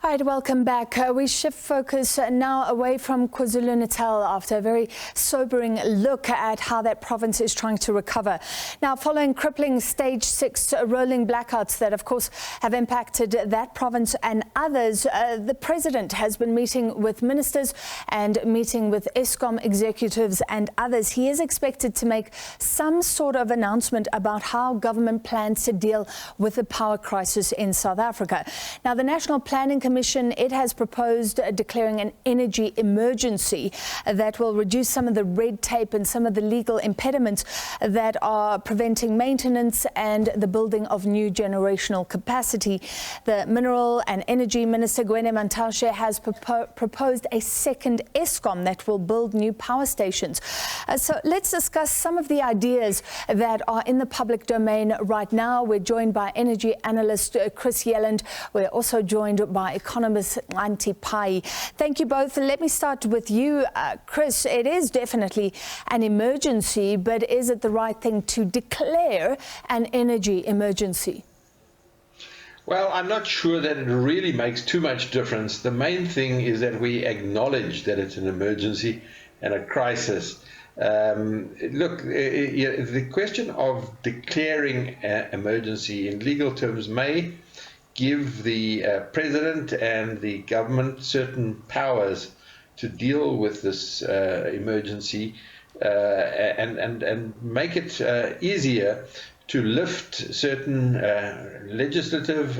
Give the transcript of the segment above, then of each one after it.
All right, welcome back. We shift focus now away from KwaZulu-Natal after a very sobering look at how that province is trying to recover. Now, following crippling stage 6 rolling blackouts that, of course, have impacted that province and others, the president has been meeting with ministers and meeting with Eskom executives and others. He is expected to make some sort of announcement about how government plans to deal with the power crisis in South Africa. Now, the National Planning Commission, it has proposed declaring an energy emergency that will reduce some of the red tape and some of the legal impediments that are preventing maintenance and the building of new generational capacity. The Mineral and Energy Minister, Gwede Mantashe, has proposed a second Eskom that will build new power stations. So let's discuss some of the ideas that are in the public domain right now. We're joined by Energy Analyst Yelland. We're also joined by economist Xhanti Payi. Thank you both. Let me start with you, Chris. It is definitely an emergency, but is it the right thing to declare an energy emergency? Well, I'm not sure that it really makes too much difference. The main thing is that we acknowledge that it's an emergency and a crisis. Look, the question of declaring an emergency in legal terms may give the president and the government certain powers to deal with this emergency and make it easier to lift certain legislative,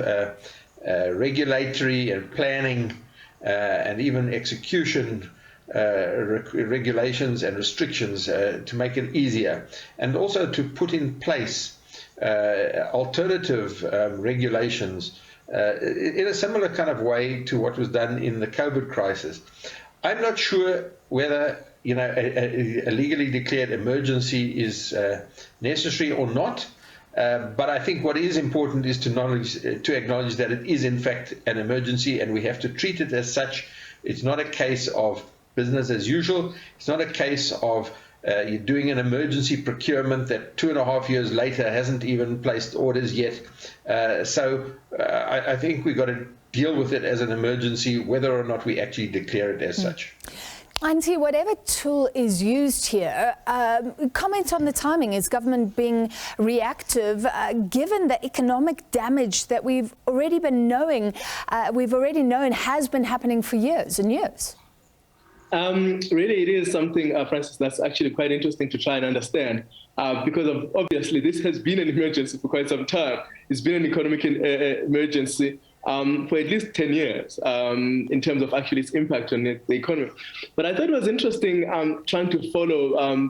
regulatory and planning and even execution regulations and restrictions to make it easier, and also to put in place alternative regulations in a similar kind of way to what was done in the COVID crisis. I'm not sure whether a legally declared emergency is necessary or not, but I think what is important is to acknowledge that it is in fact an emergency, and we have to treat it as such. It's not a case of business as usual. It's not a case of you're doing an emergency procurement that 2.5 years later hasn't even placed orders yet. I think we've got to deal with it as an emergency, whether or not we actually declare it as such. Auntie, whatever tool is used here, comment on the timing. Is government being reactive, given the economic damage that we've already known has been happening for years and years? Really, it is something, Francis, that's actually quite interesting to try and understand, because obviously this has been an emergency for quite some time. It's been an economic emergency for at least 10 years in terms of actually its impact on the economy. But I thought it was interesting trying to follow,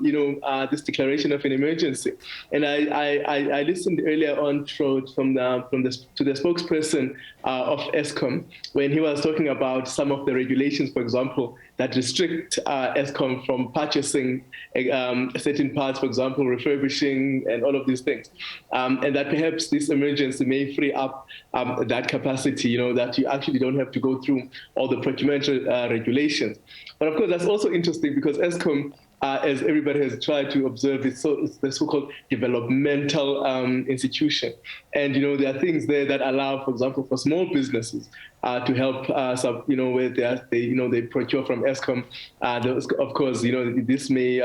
this declaration of an emergency. And I listened earlier on to the spokesperson of Eskom when he was talking about some of the regulations, for example, that restrict Eskom from purchasing certain parts, for example, refurbishing and all of these things. And that perhaps this emergency may free up that capacity, that you actually don't have to go through all the procurement regulations. But of course, that's also interesting because Eskom, as everybody has tried to observe, it's the so-called developmental institution. And, there are things there that allow, for example, for small businesses to help, where they procure from Eskom. Of course, this may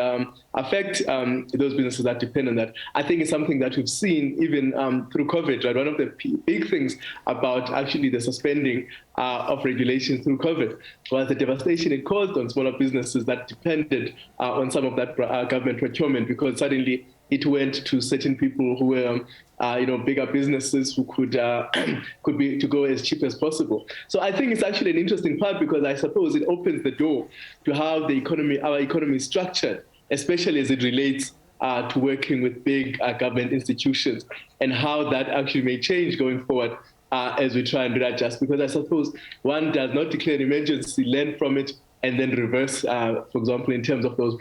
affect those businesses that depend on that. I think it's something that we've seen even through COVID, right? One of the big things about actually the suspending of regulations through COVID was the devastation it caused on smaller businesses that depended on some of that government procurement, because suddenly it went to certain people who were, bigger businesses who could be to go as cheap as possible. So I think it's actually an interesting part, because I suppose it opens the door to how our economy is structured, especially as it relates to working with big government institutions, and how that actually may change going forward as we try and do that. Just because I suppose one does not declare an emergency, learn from it, and then reverse, for example, in terms of those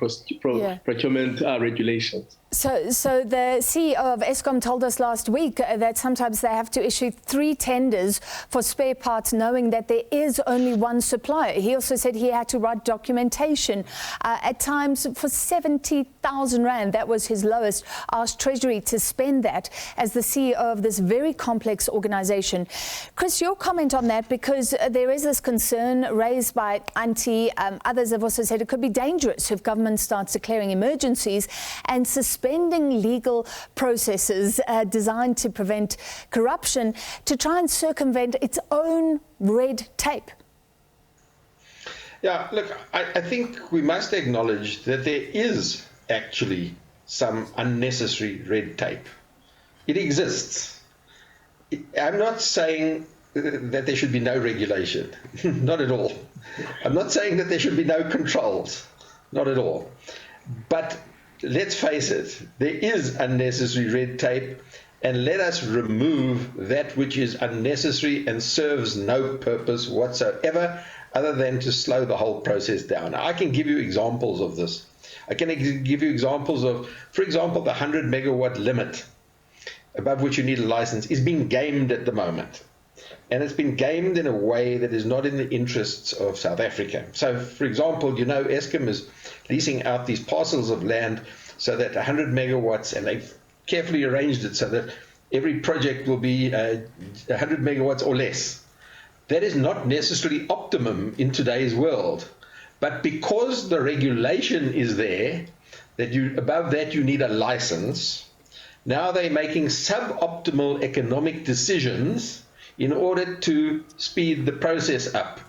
procurement regulations. So the CEO of Eskom told us last week that sometimes they have to issue 3 tenders for spare parts, knowing that there is only one supplier. He also said he had to write documentation at times for 70,000 rand. That was his lowest. Asked Treasury to spend that as the CEO of this very complex organization. Chris, your comment on that, because there is this concern raised by Xhanti. Others have also said it could be dangerous if government starts declaring emergencies and suspending legal processes designed to prevent corruption to try and circumvent its own red tape. Yeah, look, I think we must acknowledge that there is actually some unnecessary red tape. It exists. I'm not saying that there should be no regulation, not at all. I'm not saying that there should be no controls, not at all. But let's face it, there is unnecessary red tape, and let us remove that which is unnecessary and serves no purpose whatsoever other than to slow the whole process down. Now, I can give you examples of this. I can give you examples of, for example, the 100 megawatt limit above which you need a license is being gamed at the moment. And it's been gamed in a way that is not in the interests of South Africa. So, for example, you know, Eskom is leasing out these parcels of land so that 100 megawatts, and they've carefully arranged it so that every project will be 100 megawatts or less. That is not necessarily optimum in today's world. But because the regulation is there, that above that you need a license, now they're making suboptimal economic decisions in order to speed the process up.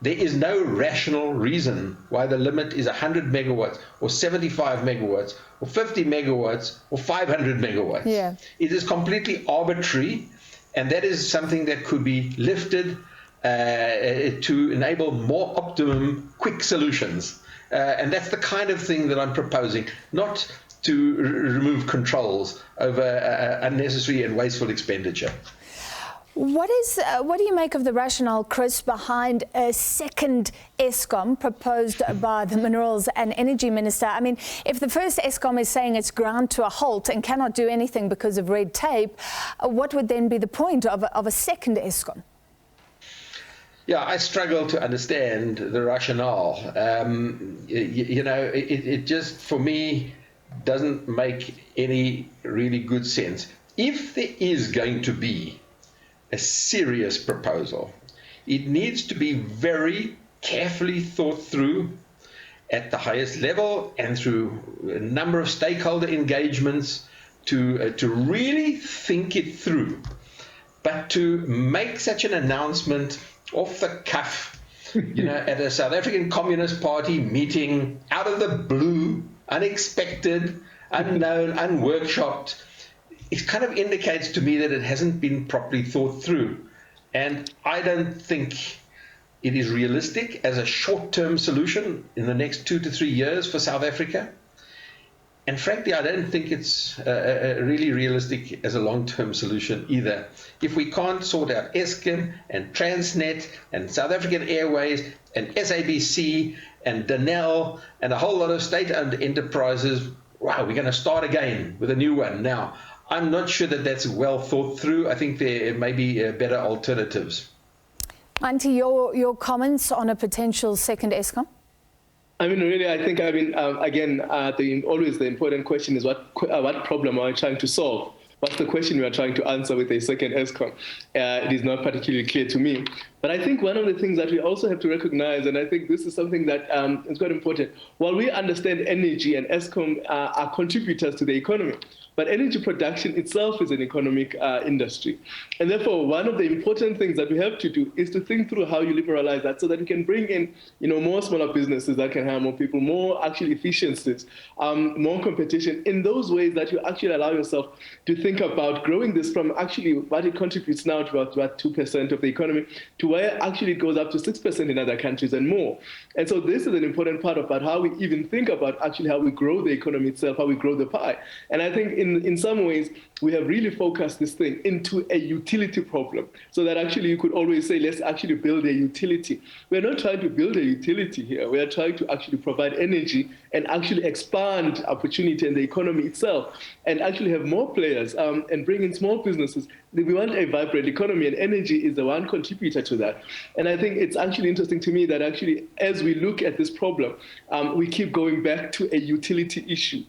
There is no rational reason why the limit is 100 megawatts or 75 megawatts or 50 megawatts or 500 megawatts. Yeah. It is completely arbitrary, and that is something that could be lifted to enable more optimum, quick solutions. And that's the kind of thing that I'm proposing, not to remove controls over unnecessary and wasteful expenditure. What do you make of the rationale, Chris, behind a second Eskom proposed by the Minerals and Energy Minister? I mean, if the first Eskom is saying it's ground to a halt and cannot do anything because of red tape, what would then be the point of a second Eskom? Yeah, I struggle to understand the rationale. You know, it just, for me, doesn't make any really good sense. If there is going to be a serious proposal, it needs to be very carefully thought through at the highest level and through a number of stakeholder engagements to really think it through. But to make such an announcement off the cuff, you know, at a South African Communist Party meeting, out of the blue, unexpected, unknown, unworkshopped, it kind of indicates to me that it hasn't been properly thought through. And I don't think it is realistic as a short-term solution in the next 2 to 3 years for South Africa. And frankly, I don't think it's really realistic as a long-term solution either. If we can't sort out Eskom and Transnet and South African Airways and SABC and Denel and a whole lot of state-owned enterprises, wow, we're going to start again with a new one. Now, I'm not sure that that's well thought through. I think there may be better alternatives. Xhanti, your comments on a potential second Eskom? I mean, really, I think, again, always the important question is what problem are we trying to solve? What's the question we are trying to answer with a second Eskom? It is not particularly clear to me. But I think one of the things that we also have to recognize, and I think this is something that is quite important, while we understand energy and Eskom are contributors to the economy, but energy production itself is an economic industry. And therefore, one of the important things that we have to do is to think through how you liberalize that so that we can bring in, more smaller businesses that can hire more people, more actually efficiencies, more competition in those ways that you actually allow yourself to think about growing this from actually what it contributes now to about 2% of the economy to where actually it goes up to 6% in other countries and more. And so this is an important part about how we even think about actually how we grow the economy itself, how we grow the pie. And I think in in some ways, we have really focused this thing into a utility problem, so that actually you could always say, let's actually build a utility. We're not trying to build a utility here. We are trying to actually provide energy and actually expand opportunity in the economy itself, and actually have more players and bring in small businesses. We want a vibrant economy, and energy is the one contributor to that. And I think it's actually interesting to me that actually, as we look at this problem, we keep going back to a utility issue.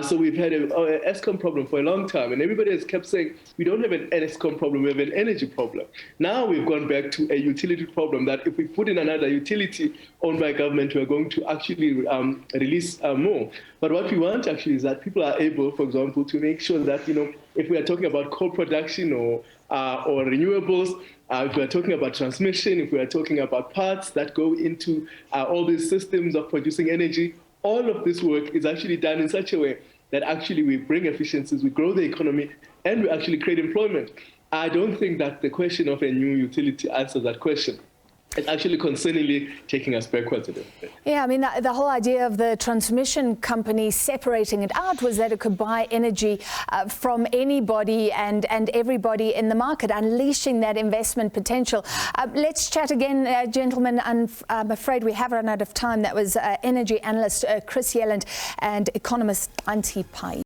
So we've had an Eskom problem for a long time, and everybody has kept saying, we don't have an Eskom problem, we have an energy problem. Now we've gone back to a utility problem, that if we put in another utility owned by government, we're going to actually release more. But what we want actually is that people are able, for example, to make sure that, if we are talking about coal production or renewables, if we are talking about transmission, if we are talking about parts that go into all these systems of producing energy, all of this work is actually done in such a way that actually we bring efficiencies, we grow the economy, and we actually create employment. I don't think that the question of a new utility answers that question. It's actually concerningly taking us backwards a bit. Yeah, I mean, the whole idea of the transmission company separating it out was that it could buy energy from anybody and everybody in the market, unleashing that investment potential. Let's chat again, gentlemen. I'm afraid we have run out of time. That was Energy Analyst Chris Yelland and economist Xhanti Payi.